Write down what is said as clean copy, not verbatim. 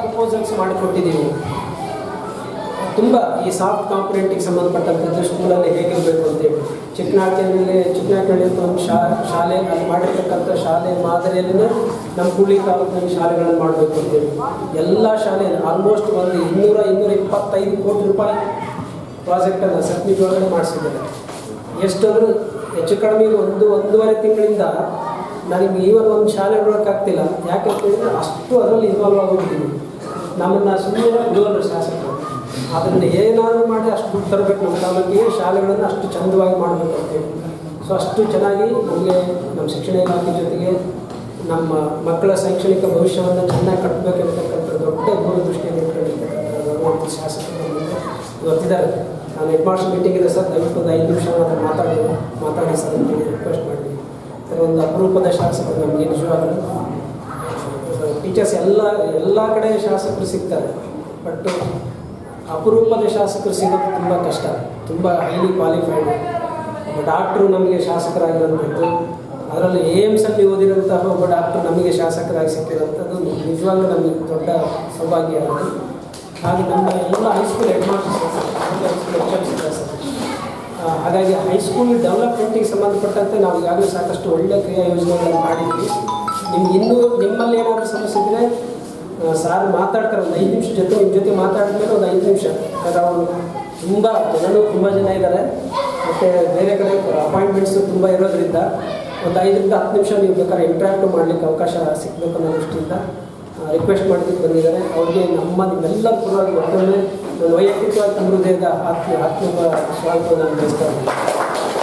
Proposals ಮಾಡಿಕೊಟ್ಟಿದ್ದೀವಿ. ತುಂಬ ಈ soft ಕಾಂಪೊನೆಂಟಿಗೆ ಸಂಬಂಧಪಟ್ಟಂಥದ್ದು ಸ್ಕೂಲಲ್ಲಿ ಹೇಗಿರಬೇಕು ಅಂತೇಳಿ ಚಿಕ್ಕನಾಟಿನಲ್ಲಿ ಅಂತ ಒಂದು ಶಾಲೆ ಅಲ್ಲಿ ಮಾಡಿರ್ತಕ್ಕಂಥ ಶಾಲೆ ಮಾದರಿಯಲ್ಲೇ ನಮ್ಮ ಕೂಡ್ಲಿ ತಾಲೂಕಿನಲ್ಲಿ ಶಾಲೆಗಳನ್ನು ಮಾಡಬೇಕು ಅಂತೇಳಿ ಎಲ್ಲ ಶಾಲೆಯಲ್ಲಿ ಆಲ್ಮೋಸ್ಟ್ ಒಂದು 225 ಕೋಟಿ ರೂಪಾಯಿ ಪ್ರಾಜೆಕ್ಟನ್ನು ಸಬ್ಮಿಟ್ ಒಳಗಡೆ ಮಾಡಿಸಿದ್ದಾರೆ. ಎಷ್ಟಂದ್ರೂ ಹೆಚ್ಚು ಕಡಿಮೆ ಒಂದೂವರೆ ತಿಂಗಳಿಂದ ನನಗೆ ಈವನ್ ಒಂದು ಶಾಲೆ ನೋಡೋಕ್ಕಾಗ್ತಿಲ್ಲ. ಯಾಕೆ ಹೇಳಿದ್ರೆ ಅಷ್ಟು ಅದರಲ್ಲಿ ಇನ್ವಾಲ್ವ್ ಆಗೋಗ್ತೀವಿ. ನಮ್ಮನ್ನು ಸುಮ್ಮನೆ ಬಿಡುವಲ್ಲ ಶಾಸಕರು. ಅದನ್ನು ಏನಾದರೂ ಮಾಡಿ ಅಷ್ಟು ದುಡ್ಡು ತರಬೇಕು ನಮ್ಮ ತಾಲೂಕಿಗೆ, ಶಾಲೆಗಳನ್ನು ಅಷ್ಟು ಚಂದವಾಗಿ ಮಾಡಬೇಕು ಅಂತೇಳಿ. ಸೊ ಅಷ್ಟು ಚೆನ್ನಾಗಿ ನಮಗೆ ನಮ್ಮ ಶಿಕ್ಷಣ ಇಲಾಖೆ ಜೊತೆಗೆ ನಮ್ಮ ಮಕ್ಕಳ ಶೈಕ್ಷಣಿಕ ಭವಿಷ್ಯವನ್ನು ಚೆನ್ನಾಗಿ ಕಟ್ಟಬೇಕಂತಕ್ಕಂಥ ದೊಡ್ಡ ದೂರದೃಷ್ಟಿಯನ್ನು ಇಟ್ಕೊಂಡಿರ್ತಕ್ಕಂಥ ಶಾಸಕರು ಗೊತ್ತಿದ್ದಾರೆ. ನಾನು ಹೆಡ್ ಮಾಸ್ಟರ್ ಮೀಟಿಂಗ್ ಇದೆ ಸರ್, ದಯವಿಟ್ಟು ಒಂದು 5 ನಿಮಿಷ ಮಾತಾಡಿ ಸರ್ ಅಂತೇಳಿ ರಿಕ್ವೆಸ್ಟ್ ಮಾಡಿದ್ವಿ. ಸರ್ ಒಂದು ಅಪರೂಪದ ಶಾಸಕರು ನಮಗೆ ನಿಜವಾಗಲೂ ಟೀಚರ್ಸ್ ಎಲ್ಲ ಕಡೆ ಶಾಸಕರು ಸಿಗ್ತಾರೆ, ಬಟ್ ಅಪರೂಪದ ಶಾಸಕರು ಸಿಗೋದು ತುಂಬ ಕಷ್ಟ. ತುಂಬ ಹೈಲಿ ಕ್ವಾಲಿಫೈಡ್ ಡಾಕ್ಟ್ರು ನಮಗೆ ಶಾಸಕರಾಗಿರೋಂಥದ್ದು, ಅದರಲ್ಲಿ AIMSಲ್ಲಿ ಓದಿರೋಂತಹ ಒಬ್ಬ ಡಾಕ್ಟ್ರು ನಮಗೆ ಶಾಸಕರಾಗಿ ಸಿಕ್ಕಿರೋಂಥದ್ದು ನಿಜವಾಗ್ಲೂ ನಮಗೆ ದೊಡ್ಡ ಸೌಭಾಗ್ಯ. ಹಾಗೆ ನಮ್ಮ ಎಲ್ಲ ಹೈಸ್ಕೂಲ್ ಹೆಡ್ ಮಾಸ್ಟರ್ಸ್ ಸರ್. ಹಾಗಾಗಿ ಹೈಸ್ಕೂಲ್ ಡೆವಲಪ್ಮೆಂಟಿಗೆ ಸಂಬಂಧಪಟ್ಟಂತೆ ನಾವು ಈಗಾಗಲೇ ಸಾಕಷ್ಟು ಒಳ್ಳೆಯ ಕ್ರಿಯಾ ಯೋಜನೆಗಳನ್ನು ಮಾಡಿದ್ವಿ. ನಿಮ್ಮಲ್ಲಿ ಏನಾದರೂ ಸಮಸ್ಯೆ ಇದ್ದರೆ ಸಾರ್ ಮಾತಾಡ್ತಾರೆ ಒಂದು 5 ನಿಮಿಷ ನಿಮ್ಮ ಜೊತೆ ಮಾತಾಡಿದ್ಮೇಲೆ ಒಂದು 5 ನಿಮಿಷ. ಯಾಕಂದರೆ ಅವರು ತುಂಬ ಜನ ಇದ್ದಾರೆ, ಮತ್ತು ಬೇರೆ ಕಡೆ ಅಪಾಯಿಂಟ್ಮೆಂಟ್ಸು ತುಂಬ ಇರೋದ್ರಿಂದ ಒಂದು 5ರಿಂದ 10 ನಿಮಿಷ ನೀವು ಬೇಕಾದ್ರೆ ಇಂಟ್ರಾಕ್ಟ್ ಮಾಡಲಿಕ್ಕೆ ಅವಕಾಶ ಸಿಗಬೇಕು ಅನ್ನೋ ದೃಷ್ಟಿಯಿಂದ ರಿಕ್ವೆಸ್ಟ್ ಮಾಡೋದಕ್ಕೆ ಬಂದಿದ್ದಾರೆ. ಅವ್ರಿಗೆ ನಿಮ್ಮೆಲ್ಲರ ಪರವಾಗಿ ಮತ್ತೊಮ್ಮೆ ವೈಯಕ್ತಿಕವಾಗಿ ಹೃದಯದ ಆತ್ಮೀಯ ಸ್ವಾಗತವನ್ನು ನಾನು ಬಯಸ್ತಾ ಇದ್ದೀನಿ.